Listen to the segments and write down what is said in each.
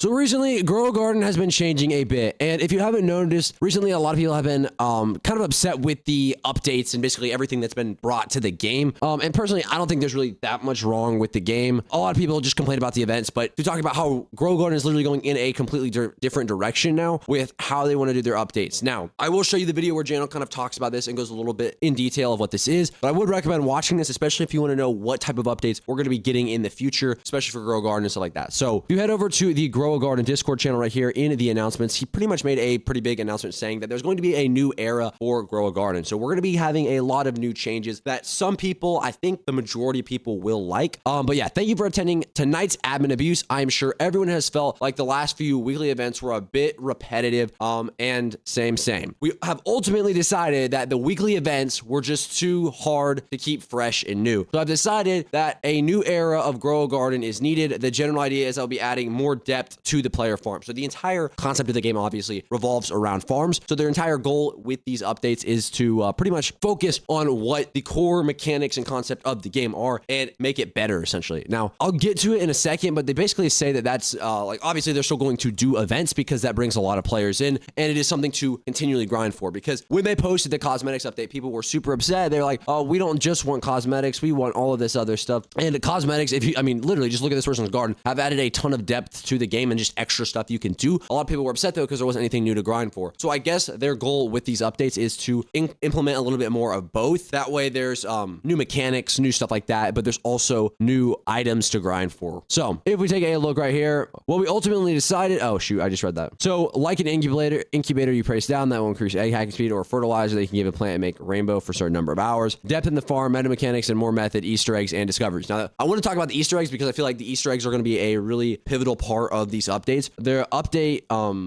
So recently, Grow a Garden has been changing a bit. And if you haven't noticed, recently a lot of people have been kind of upset with the updates and basically everything that's been brought to the game. And personally, I don't think there's really that much wrong with the game. A lot of people just complain about the events, but to talk about how Grow a Garden is literally going in a completely different direction now with how they want to do their updates. Now, I will show you the video where Jano kind of talks about this and goes a little bit in detail of what this is, but I would recommend watching this, especially if you want to know what type of updates we're going to be getting in the future, especially for Grow a Garden and stuff like that. So if you head over to the Grow a Garden Discord channel right here in the announcements, he pretty much made a pretty big announcement saying that there's going to be a new era for Grow a Garden. So we're going to be having a lot of new changes that some people, I think the majority of people will like. But yeah, thank you for attending tonight's admin abuse. I'm sure everyone has felt like the last few weekly events were a bit repetitive and same. We have ultimately decided that the weekly events were just too hard to keep fresh and new. So I've decided that a new era of Grow a Garden is needed. The general idea is I'll be adding more depth to the player farm. So the entire concept of the game obviously revolves around farms. So their entire goal with these updates is to pretty much focus on what the core mechanics and concept of the game are and make it better essentially. Now I'll get to it in a second, but they basically say that that's like obviously they're still going to do events because that brings a lot of players in and it is something to continually grind for, because when they posted the cosmetics update, people were super upset. They're like, oh, we don't just want cosmetics, we want all of this other stuff. And the cosmetics, if you, I mean, literally just look at this person's garden, have added a ton of depth to the game and just extra stuff you can do. A lot of people were upset though because there wasn't anything new to grind for. So I guess their goal with these updates is to implement a little bit more of both. That way there's new mechanics, new stuff like that, but there's also new items to grind for. So if we take a look right here, what we ultimately decided, oh shoot, I just read that. So like an incubator you place down, that will increase egg hacking speed, or fertilizer that you can give a plant and make a rainbow for a certain number of hours. Depth in the farm, meta mechanics, and more method, Easter eggs, and discoveries. Now, I want to talk about the Easter eggs because I feel like the Easter eggs are going to be a really pivotal part of these updates. Their update,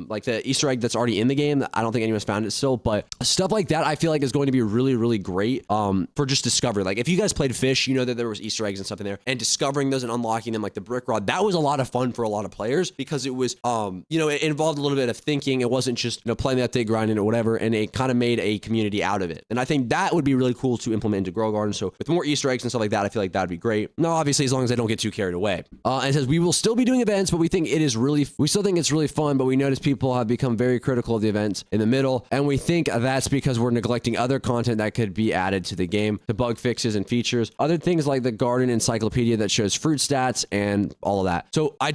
like the Easter egg that's already in the game, I don't think anyone's found it still, but stuff like that I feel like is going to be really, really great for just discovery. Like if you guys played Fish, you know that there was Easter eggs and stuff in there, and discovering those and unlocking them, like the brick rod, that was a lot of fun for a lot of players because it was, you know, it involved a little bit of thinking. It wasn't just, you know, playing the update, grinding or whatever, and it kind of made a community out of it. And I think that would be really cool to implement into Grow Garden. So with more Easter eggs and stuff like that, I feel like that would be great. Now, obviously, as long as they don't get too carried away. And it says, we will still be doing events, but we still think it's really fun, but we notice people have become very critical of the events in the middle. And we think that's because we're neglecting other content that could be added to the game, the bug fixes and features, other things like the garden encyclopedia that shows fruit stats and all of that. So I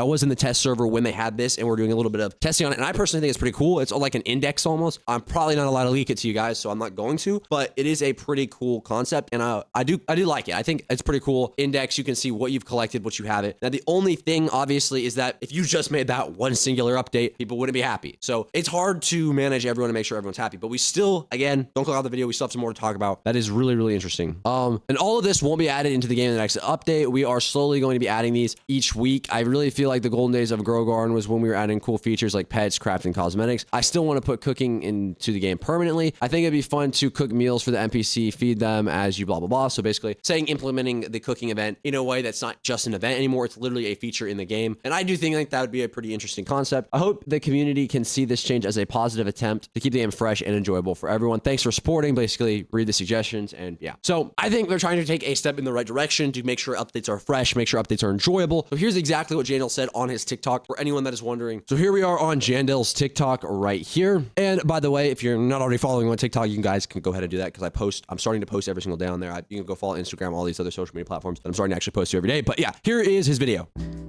was in the test server when they had this and we're doing a little bit of testing on it. And I personally think it's pretty cool. It's like an index almost. I'm probably not allowed to leak it to you guys, so I'm not going to, but it is a pretty cool concept. And I do like it. I think it's pretty cool. Index, you can see what you've collected, what you have it. Now, the only thing obviously is that if you just made that one singular update, people wouldn't be happy. So it's hard to manage everyone and make sure everyone's happy, but we still, again, don't click out the video. We still have some more to talk about. That is really, really interesting. And all of this won't be added into the game in the next update. We are slowly going to be adding these each week. I really feel like the golden days of Grow Garden was when we were adding cool features like pets, crafting, cosmetics. I still want to put cooking into the game permanently. I think it'd be fun to cook meals for the NPC, feed them as you blah, blah, blah. So basically implementing the cooking event in a way that's not just an event anymore. It's literally a feature in the game. And I do think like that would be a pretty interesting concept. I hope the community can see this change as a positive attempt to keep the game fresh and enjoyable for everyone. Thanks for supporting. Basically read the suggestions and yeah. So I think they're trying to take a step in the right direction to make sure updates are fresh, make sure updates are enjoyable. So here's exactly what Jandel said on his TikTok for anyone that is wondering. So here we are on Jandel's TikTok right here. And by the way, if you're not already following on TikTok, you guys can go ahead and do that because I'm starting to post every single day on there. You can go follow Instagram, all these other social media platforms that I'm starting to actually post to every day. But yeah, here is his video.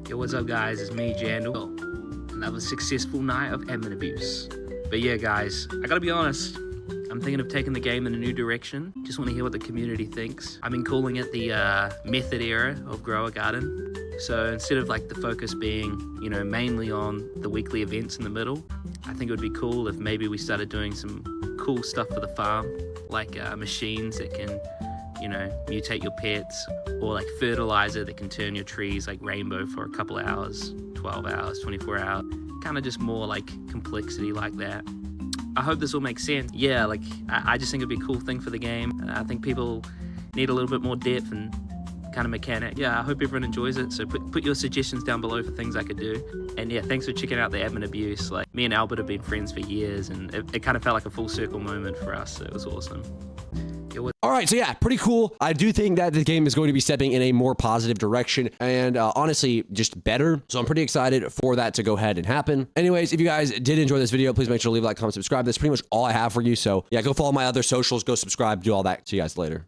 Yo, what's up guys? It's me, Jandel. Another successful night of admin abuse. But yeah guys, I gotta be honest, I'm thinking of taking the game in a new direction. Just want to hear what the community thinks. I've been calling it the method era of Grow a Garden. So instead of like the focus being, you know, mainly on the weekly events in the middle, I think it would be cool if maybe we started doing some cool stuff for the farm, like machines that can, you know, mutate your pets, or like fertilizer that can turn your trees like rainbow for a couple of hours, 12 hours, 24 hours, kind of just more like complexity like that. I hope this all makes sense. Yeah, like I just think it'd be a cool thing for the game. I think people need a little bit more depth and kind of mechanic. Yeah, I hope everyone enjoys it. So put your suggestions down below for things I could do. And yeah, thanks for checking out the admin abuse. Like me and Albert have been friends for years and it kind of felt like a full circle moment for us. So it was awesome. All right, so yeah, pretty cool. I do think that the game is going to be stepping in a more positive direction and honestly, just better. So I'm pretty excited for that to go ahead and happen. Anyways, if you guys did enjoy this video, please make sure to leave a like, comment, subscribe. That's pretty much all I have for you. So yeah, go follow my other socials, go subscribe, do all that. See you guys later.